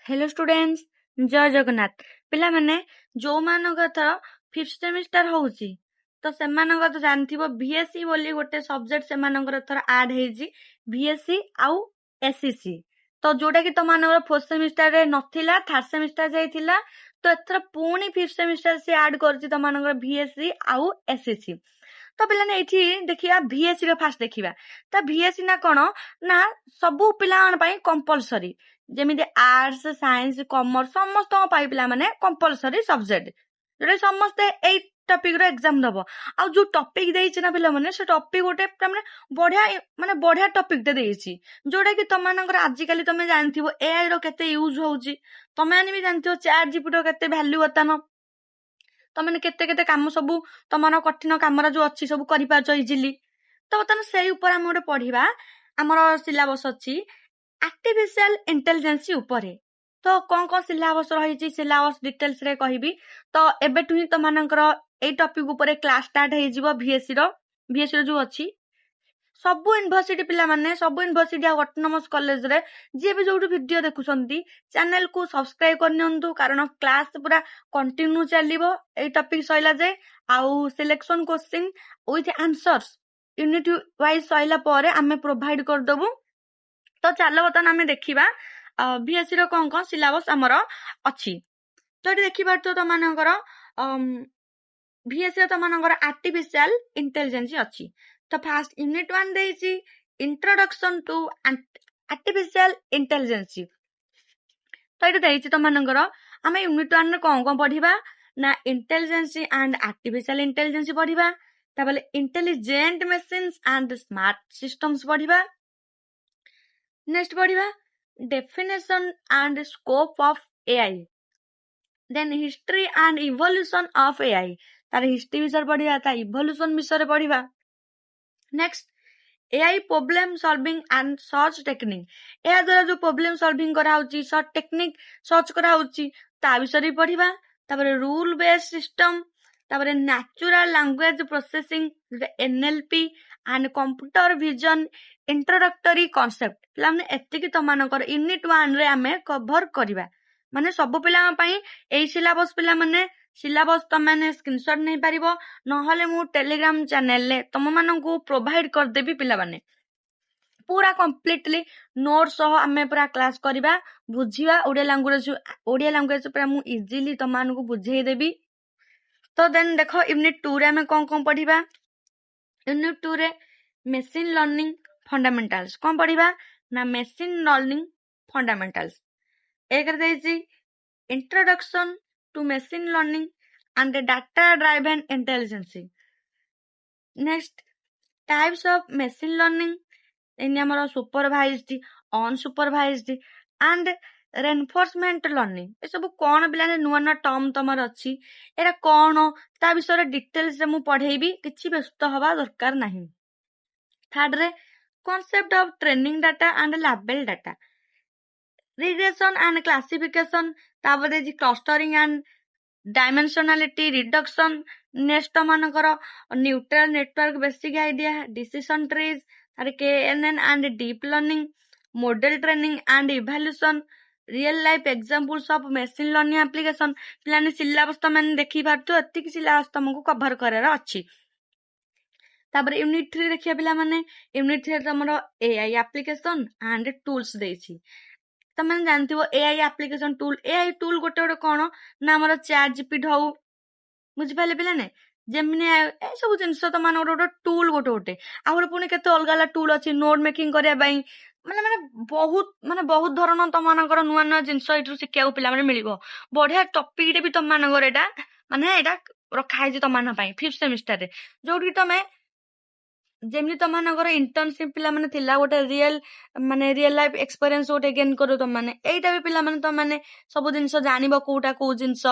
Hello students जय जगन्नाथ पिला माने जो मानक थर 5th सेमिस्टर होउची तो सेमानक तो जानथिबो VAC बोली गोटे सब्जेक्ट सेमानकर थर ऐड हेजी VAC आउ SEC तो जोटा कि तमानकर 4th सेमिस्टर रे नथिला 3rd सेमिस्टर जाइथिला तो एथर पूणी 5th सेमिस्टर से ऐड करची तमानकर VAC आउ SEC तो पिला ने एठी देखिया VAC रे फास्ट देखिबा ता VAC ना कोन ना सबु पिला पई कंपलसरी जेमिति आर्ट्स साइंस कॉमर्स समस्त पाई पिला माने कंपलसरी सब्जेक्ट जोटे समस्ते एई टॉपिक रो एग्जाम दबो आ जो टॉपिक देइछि ना पिला माने से टॉपिक गोटे माने बढ़िया टॉपिक दे देइछि जोटा कि तमानकर आजिकाली तमे जानथिबो एआई रो केते यूज होउछि तमे आनी भी जानथिबो चैट जीपीटी रो केते वैल्यू बतानो तमे केते केते काम सब तमन कठिन कामरा जो अछि सब करि पाछो इजिली तो बतन सेई ऊपर हम गोटे पढिबा हमर सिलेबस अछि आर्टिफिशियल इंटेलिजेंस ऊपर तो कौन सिलेबस रही सिलेबस डिटेल्स रे कहबी तो एबेठु ही तमानकर एई टॉपिक ऊपर क्लास स्टार्ट हे जिवो VAC रो जो अछि सबु यूनिवर्सिटी पिला माने सबु यूनिवर्सिटी ऑटोनोमस कॉलेज रे जे भी जोटू वीडियो देखुसंती चैनल को सब्सक्राइब करनियंतु कारण क्लास पूरा कंटिन्यू चलिबो एई टॉपिक सइला जे आउ selection question with answers unit wise सइला परे हमें प्रोवाइड कर दबु तो चलो बतन आमे देखिबा VAC रो कौन सिलेबस हमर अछि तो एटी देखिबा तो तमानकर VAC रो तमानकर आर्टिफिशियल इंटेलिजेंस अछि तो फास्ट यूनिट 1 देइछि इंट्रोडक्शन टू आर्टिफिशियल इंटेलिजेंस तो एटी देइछि तमानकर हमें यूनिट 1 रे कौन पढिबा ना इंटेलिजेंस एंड आर्टिफिशियल इंटेलिजेंस पढिबा ताबले intelligent machines and smart systems पढिबा नेक्स्ट पढिबा definition and scope of AI then history and evolution of AI तार हिस्ट्री विषय पढिबा ता इवोल्यूशन विषय पढिबा next AI problem solving and search technique या द्वारा जो प्रॉब्लम सॉल्विंग करा होची सर्च टेक्निक सर्च करा होची ता विषय पढिबा तापर रूल बेस्ड सिस्टम तापर natural language processing NLP and computer vision introductory concept पिला माने एतिकी तमानकर यूनिट 1 रे हमें कवर करिबा माने सब पिला पई एई सिलेबस पिला माने सिलेबस तम माने स्क्रीनशॉट नै पारिबो नहले मु टेलीग्राम चैनल ले तम माननकु प्रोवाइड कर देबी पिला माने पूरा कंप्लीटली नोट सह हमें पूरा क्लास करिबा बुझिबा ओडिया लैंग्वेज पूरा मु इजीली तम माननकु बुझेई देबी तो देन देखो यूनिट 2 रे हमें कौन पढिबा unit 2 ray machine learning fundamentals कौन पढिबा ना मशीन लर्निंग फंडामेंटल्स एक रे देइछि introduction to machine learning and data driven intelligence next types of machine learning in हमर supervised unsupervised and reinforcement learning ए सब कोन बिला नुआ नुआ टर्म तमर अछि एरा कोन ता विषय डिटेल्स रे मु पढेबी किछि व्यस्त हवा दरकार नाही थर्ड रे concept of training data and label data regression and classification ताबरे जी clustering and dimensionality reduction next मानकर neural network basic idea decision trees तारे KNN and deep learning model training and evaluation real life examples of machine learning application plan syllabus त माने देखि पारतो एतिक syllabus तुमको cover करार अछि तापर यूनिट 3 देखिया पिला माने यूनिट 3 हमरो AI एप्लीकेशन एंड टूल्स देछि तमन जानथिबो AI application tool AI tool गोटे कोन ना हमरो चैट जीपीटी हो बुझि पाले पिला ने जेमिनी ए सब जिंस त मान गोटे टूल गोटे आउर पुनी केते अलगाला टूल अछि नोट मेकिंग करिया बाई माने बहुत धरण तमानकर नुआ नुआ जिंस इटु सिखिया पिला माने मिलिबो बढ़िया टॉपिक रे भी तमानकर एटा माने एटा रखा है जे तमान पई 5th सेमिस्टर रे जोडी तमे जेमनी तमानकर इंटर्नशिप पिला माने थिला गोटे रियल लाइफ एक्सपीरियंस गोटे गेन करो त माने एटा भी पिला माने त माने सब जिंस जानिबो कोटा को जिंस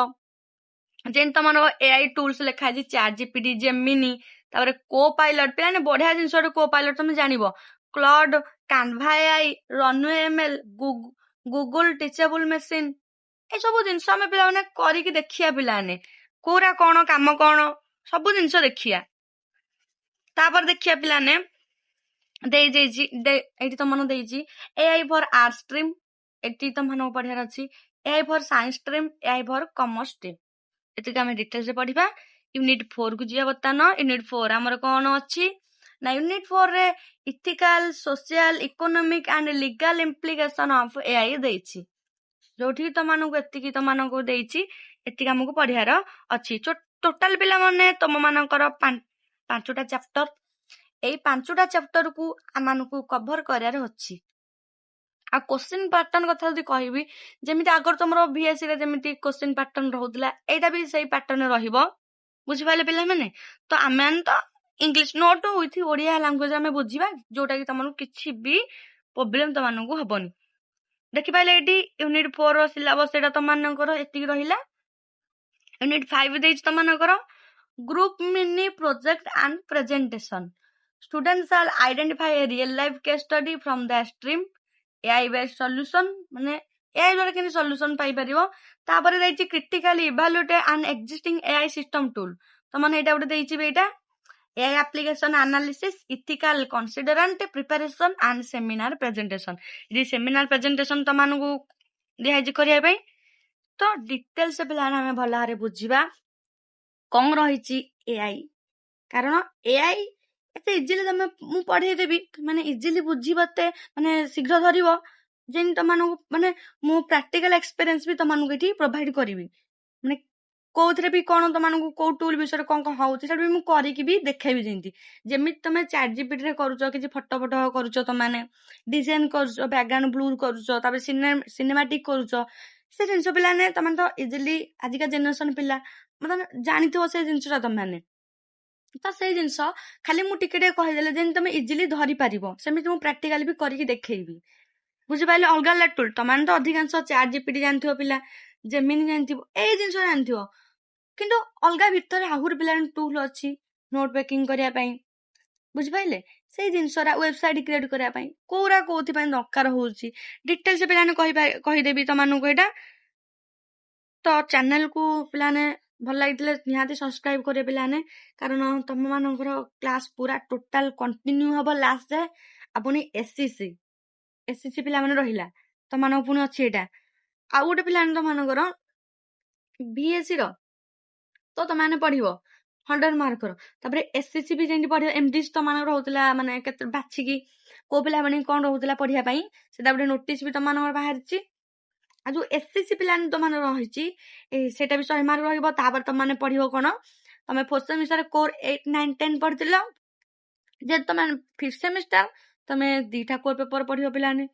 जेन तमन AI टूल्स लेखा जी चैट जीपीटी जेमिनी तापर को पायलट पिलाने बढ़िया जिंस को पायलट तुम जानिबो Claude Canva AI Runway ML Google Teachable Machine ए सब जिंस हमें पिला माने करी कि देखिया पिलाने कोरा कोन काम कोन सब जिंस देखिया तापर देखिया पिलाने एटी तमन देइछि AI फॉर आर्ट स्ट्रीम ଏଠି ତମମାନଙ୍କୁ ପଢିବାର ଅଛି AI for science stream, AI for commerce stream. ଏତିକି ଆମେ ଡିଟେଲ୍ସ ରେ ପଢିବା। ୟୁନିଟ୍ 4 କୁ ଯିବା ବର୍ତ୍ତମାନ। ୟୁନିଟ୍ 4 ଆମର କଣ ଅଛି ନା ୟୁନିଟ୍ 4 ରେ ethical, social, economic and legal implication of AI ଦେଇଛି। ଯୋଉଠି ତମମାନଙ୍କୁ ଏତିକି ତମମାନଙ୍କୁ ଦେଇଛି, ଏତିକି ଆମକୁ ପଢିବାର ଅଛି। ଟୋଟାଲ ପିଲାମାନେ ତମମାନଙ୍କର 5ଟା ଚାପ୍ଟର, ଏଇ 5ଟା ଚାପ୍ଟର କୁ ଆମମାନଙ୍କୁ କଭର କରିବାର ଅଛି। ଆଉ କ୍ୱେଶ୍ଚିନ୍ ପାଟର୍ନ କଥା ଯଦି କହିବି, ଯେମିତି ଆଗରୁ ତମର VAC ରେ ଯେମିତି କ୍ୱେଶ୍ଚିନ୍ ପାଟର୍ନ ରହୁଥିଲା, ଏଇଟା ବି ସେଇ ପାଟର୍ନ ରହିବ। ବୁଝିପାରିଲେ ପିଲାମାନେ? ତ ଆମେ ତ English note with Odia language ଆମେ ବୁଝିବା, ଯୋଉଟା କି ତମମାନଙ୍କୁ କିଛି ବି ପ୍ରୋବ୍ଲେମ ତମମାନଙ୍କୁ ହବନି। ଦେଖିପାରିଲେ ଏଇଠି ୟୁନିଟ୍ 4 ର ସିଲାବସ ଏଇଟା ତମମାନଙ୍କର ଏତିକି ରହିଲା। ୟୁନିଟ୍ 5 ଦେଇଛି ତମମାନଙ୍କର group mini project and presentation. Students shall identify a real life case study from the stream, AI based solution, ମାନେ AI ଦ୍ୱାରା କେମିତି ସଲ୍ୟୁସନ ପାଇପାରିବ। ତାପରେ ଦେଇଛି କ୍ରିଟିକାଲି ଇଭାଲୁଏଟ୍ ଆନ୍ ଏକ୍ଜିଷ୍ଟିଂ AI ସିଷ୍ଟମ ଟୁଲ। ତମାନେ ଏଇଟା ଗୋଟେ ଦେଇଛି ଏଇଟା AI application analysis, ethical considerant, preparation and seminar presentation। ये seminar presentation ତମାନଙ୍କୁ ଦିଆଯାଇଛି କରିବା ପାଇଁ। ତ ଡିଟେଲ୍ସ ପିଲାମାନେ ଆମେ ଭଲ ଭାବରେ ବୁଝିବା କଣ ରହିଛି AI। କାରଣ AI ଏତେ ଇଜିଲି ମୁଁ ପଢେଇଦେବି, ମାନେ ଇଜିଲି ବୁଝିବ, ଏତେ ମାନେ ଶୀଘ୍ର ଧରିବ, ଯେମିତି ତମମାନଙ୍କୁ ମାନେ ମୁଁ ପ୍ରାକ୍ଟିକାଲ ଏକ୍ସପିରିଏନ୍ସ ବି ତମମାନଙ୍କୁ ଏଠି ପ୍ରୋଭାଇଡ କରିବି। ମାନେ କୋଉଥିରେ ବି କଣ ତମମାନଙ୍କୁ କୋଉ ଟୁଲ ବିଷୟରେ କଣ କଣ ହଉଛି ସେଟା ବି ମୁଁ କରିକି ବି ଦେଖେଇବି। ଯେମିତି ତମେ ChatGPT ରେ କରୁଛ, କିଛି ଫଟୋ କରୁଛ, ତମାନେ ଡିଜାଇନ କରୁଛ, ବ୍ୟାକଗ୍ରାଉଣ୍ଡ ବ୍ଲୁ କରୁଛ, ତାପରେ ସିନେମାଟିକ କରୁଛ, ସେ ଜିନିଷ ପିଲାମାନେ ତମେ ତ ଇଜିଲି ଆଜିକା ଜେନେରେସନ ପିଲା ମାନେ ଜାଣିଥିବ ସେ ଜିନିଷଟା ତମମାନେ। ତ ସେଇ ଜିନିଷ ଖାଲି ମୁଁ ଟିକେ ଟିକେ କହିଦେଲେ ଯେମିତି ତମେ ଇଜିଲି ଧରି ପାରିବ, ସେମିତି ମୁଁ ପ୍ରାକ୍ଟିକାଲି ବି କରିକି ଦେଖେଇବି। ବୁଝିପାରିଲେ? ଅଲଗା ଅଲଗା ଟୁଲ ତମାନେ ତ ଅଧିକାଂଶ ChatGPT ଜାଣିଥିବ ପିଲା, ଜେମିନି ଜାଣିଥିବ, ଏଇ ଜିନିଷ ଜାଣିଥିବ, କିନ୍ତୁ ଅଲଗା ଭିତରେ ଆହୁରି ପିଲାଙ୍କ ଟୁଲ ଅଛି ନୋଟ ମେକିଂ କରିବା ପାଇଁ। ବୁଝିପାରିଲେ? ସେଇ ଜିନିଷଟା ୱେବସାଇଟ କ୍ରିଏଟ କରିବା ପାଇଁ କୋଉରା କୋଉଥିପାଇଁ ଦରକାର ହଉଛି ଡିଟେଲ୍ସ ପିଲାମାନେ କହିଦେବି ତମାନଙ୍କୁ ଏଇଟା। ତ ଚ୍ୟାନେଲକୁ ପିଲାମାନେ ଭଲ ଲାଗିଥିଲେ ନିହାତି ସବସ୍କ୍ରାଇବ କରିବେ ପିଲାମାନେ, କାରଣ ତମମାନଙ୍କର କ୍ଲାସ ପୁରା ଟୋଟାଲ କଣ୍ଟିନ୍ୟୁ ହବ ଲାଷ୍ଟ ଯାଏ। ପୁଣି SCC ପିଲାମାନେ ରହିଲା ତମମାନଙ୍କ ପୁଣି ଅଛି ଏଇଟା। ଆଉ ଗୋଟେ ପିଲାମାନେ ତମମାନଙ୍କର VAC ର ତ ତମମାନେ ପଢିବ 100 ମାର୍କର। ତାପରେ SCC ବି ଯେମିତି ପଢିବ, ଏମିତି ତମମାନଙ୍କର ରହୁଥିଲା ମାନେ କେତେ ବାଛିକି କୋଉ ପିଲାମାନେ କଣ ରହୁଥିଲା ପଢିବା ପାଇଁ, ସେଟା ଗୋଟେ ନୋଟିସ ବି ତମମାନଙ୍କର ବାହାରିଛି। ଆଉ ଯୋଉ SCC ପିଲାମାନେ ତମମାନଙ୍କର ରହିଛି ସେଇଟା ବି 100 ମାର୍କ ରହିବ। ତାପରେ ତମମାନେ ପଢିବ କଣ, ତମେ 4th ସେମିଷ୍ଟାର କୋର 8, 9, 10 ପଢିଥିଲ, ଯେ ତମେ 5th ସେମିଷ୍ଟାର ତମେ 2ଟା କୋର ପେପର ପଢିବ ପିଲାମାନେ।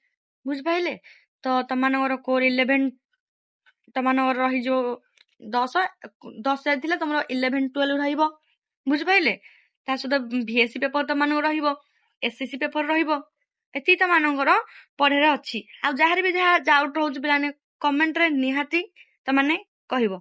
ବୁଝିପାରିଲେ? ତ ତମମାନଙ୍କର କୋର 11 ତମମାନଙ୍କର ରହିଯିବ 10 ଯାଇଥିଲେ ତମର 11, 12 ରହିବ। ବୁଝିପାରିଲେ? ତା ସହିତ VAC ପେପର ତମମାନଙ୍କର ରହିବ, SCC ପେପର ରହିବ। ଏତିକି ତମମାନଙ୍କର ପଢିବାର ଅଛି। ଆଉ ଯାହାର ବି ଯାହା ଡାଉଟ ରହୁଛି ପିଲାମାନେ କମେଣ୍ଟରେ ନିହାତି ତମାନେ କହିବ।